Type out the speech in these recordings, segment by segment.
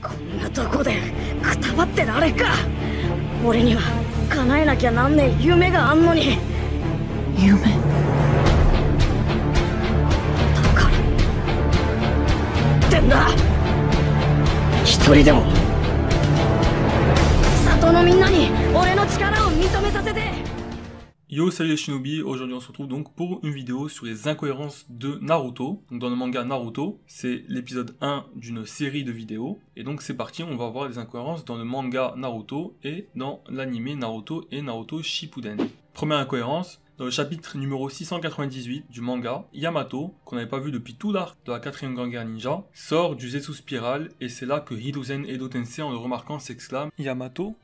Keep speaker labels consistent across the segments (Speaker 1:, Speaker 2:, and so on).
Speaker 1: こんなとこでくたばってられっか。俺には叶えなきゃなんねえ夢があんのに。
Speaker 2: 夢。
Speaker 1: だからってんだ。一人でも里のみんなに俺の力を認めさせて。
Speaker 3: Yo, salut les shinobi, aujourd'hui on se retrouve donc pour une vidéo sur les incohérences de Naruto. Donc dans le manga Naruto, c'est l'épisode 1 d'une série de vidéos. Et donc c'est parti, on va voir les incohérences dans le manga Naruto et dans l'anime Naruto et Naruto Shippuden. Première incohérence, dans le chapitre numéro 698 du manga, Yamato, qu'on n'avait pas vu depuis tout l'arc de la 4ème Grande Guerre Ninja, sort du Zetsu Spiral et c'est là que Hiruzen Edo Tensei en le remarquant s'exclame « Yamato ?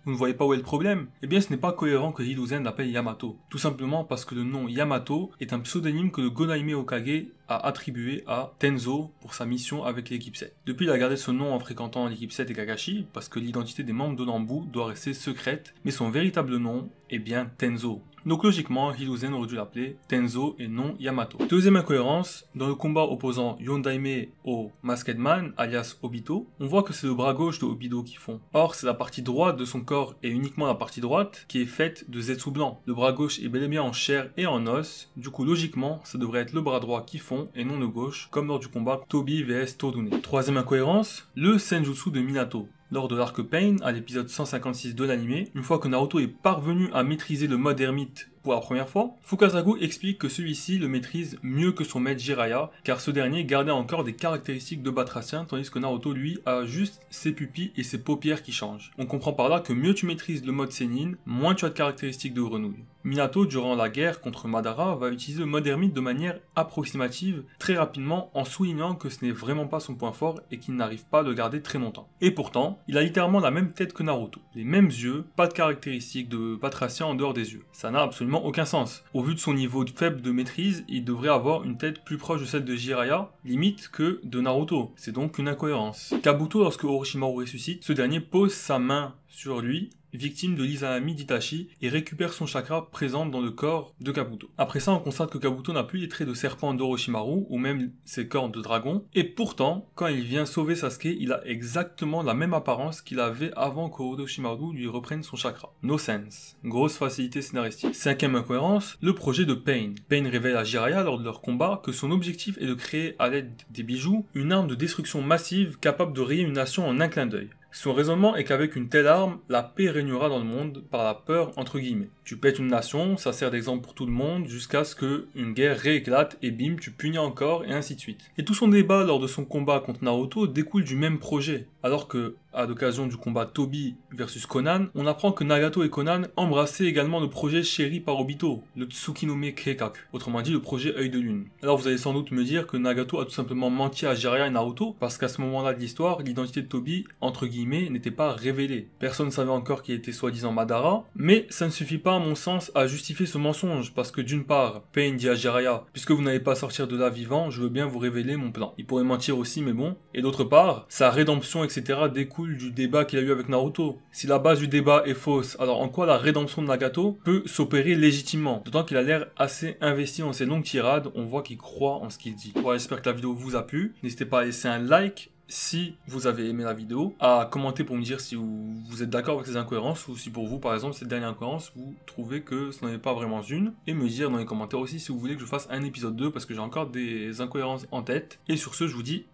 Speaker 3: Vous ne voyez pas où est le problème? Eh bien ce n'est pas cohérent que Hiruzen l'appelle Yamato. Tout simplement parce que le nom Yamato est un pseudonyme que le Gonaime Hokage a attribué à Tenzo pour sa mission avec l'équipe 7. Depuis, il a gardé ce nom en fréquentant l'équipe 7 et Kakashi, parce que l'identité des membres de Nambu doit rester secrète, mais son véritable nom est bien Tenzo. Donc logiquement, Hiruzen aurait dû l'appeler Tenzo et non Yamato. Deuxième incohérence, dans le combat opposant Yondaime au Masked Man, alias Obito, on voit que c'est le bras gauche de Obito qui fond. Or, c'est la partie droite de son corps et uniquement la partie droite qui est faite de Zetsu blanc. Le bras gauche est bel et bien en chair et en os, du coup logiquement, ça devrait être le bras droit qui fond et non le gauche, comme lors du combat Tobi vs Todune. Troisième incohérence, le Senjutsu de Minato. Lors de l'arc Pain, à l'épisode 156 de l'anime, une fois que Naruto est parvenu à maîtriser le mode ermite pour la première fois, Fukasaku explique que celui-ci le maîtrise mieux que son maître Jiraiya, car ce dernier gardait encore des caractéristiques de Batracien, tandis que Naruto lui a juste ses pupilles et ses paupières qui changent. On comprend par là que mieux tu maîtrises le mode Sennin, moins tu as de caractéristiques de grenouille. Minato, durant la guerre contre Madara, va utiliser le mode ermite de manière approximative, très rapidement, en soulignant que ce n'est vraiment pas son point fort et qu'il n'arrive pas à le garder très longtemps. Et pourtant, il a littéralement la même tête que Naruto. Les mêmes yeux, pas de caractéristiques de Batracien en dehors des yeux. Ça n'a absolument aucun sens. Au vu de son niveau faible de maîtrise, il devrait avoir une tête plus proche de celle de Jiraiya, limite que de Naruto. C'est donc une incohérence. Kabuto, lorsque Orochimaru ressuscite, ce dernier pose sa main sur lui, victime de l'Izanami d'Itachi, et récupère son chakra présent dans le corps de Kabuto. Après ça, on constate que Kabuto n'a plus les traits de serpent d'Orochimaru, ou même ses cornes de dragon, et pourtant, quand il vient sauver Sasuke, il a exactement la même apparence qu'il avait avant qu'Orochimaru lui reprenne son chakra. No sense. Grosse facilité scénaristique. Cinquième incohérence, le projet de Pain. Pain révèle à Jiraiya lors de leur combat que son objectif est de créer, à l'aide des bijoux, une arme de destruction massive capable de rayer une nation en un clin d'œil. Son raisonnement est qu'avec une telle arme, la paix régnera dans le monde par la peur entre guillemets. Tu pètes une nation, ça sert d'exemple pour tout le monde, jusqu'à ce que une guerre rééclate et bim, tu punis encore et ainsi de suite. Et tout son débat lors de son combat contre Naruto découle du même projet, alors que, à l'occasion du combat Tobi versus Conan, on apprend que Nagato et Conan embrassaient également le projet chéri par Obito, le Tsukinome Keikaku, autrement dit le projet œil de lune. Alors vous allez sans doute me dire que Nagato a tout simplement menti à Jiraiya et Naruto, parce qu'à ce moment-là de l'histoire, l'identité de Tobi, entre guillemets, n'était pas révélée. Personne ne savait encore qu'il était soi-disant Madara, mais ça ne suffit pas à mon sens à justifier ce mensonge, parce que d'une part, Pain dit à Jiraiya, puisque vous n'allez pas sortir de là vivant, je veux bien vous révéler mon plan. Il pourrait mentir aussi, mais bon. Et d'autre part, sa rédemption, etc. découle du débat qu'il a eu avec Naruto. Si la base du débat est fausse, alors en quoi la rédemption de Nagato peut s'opérer légitimement? D'autant qu'il a l'air assez investi dans ses longues tirades, on voit qu'il croit en ce qu'il dit. Voilà, j'espère que la vidéo vous a plu. N'hésitez pas à laisser un like si vous avez aimé la vidéo, à commenter pour me dire si vous êtes d'accord avec ces incohérences ou si pour vous, par exemple, cette dernière incohérence, vous trouvez que ce n'en est pas vraiment une, et me dire dans les commentaires aussi si vous voulez que je fasse un épisode 2 parce que j'ai encore des incohérences en tête. Et sur ce, je vous dis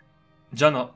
Speaker 3: Jana.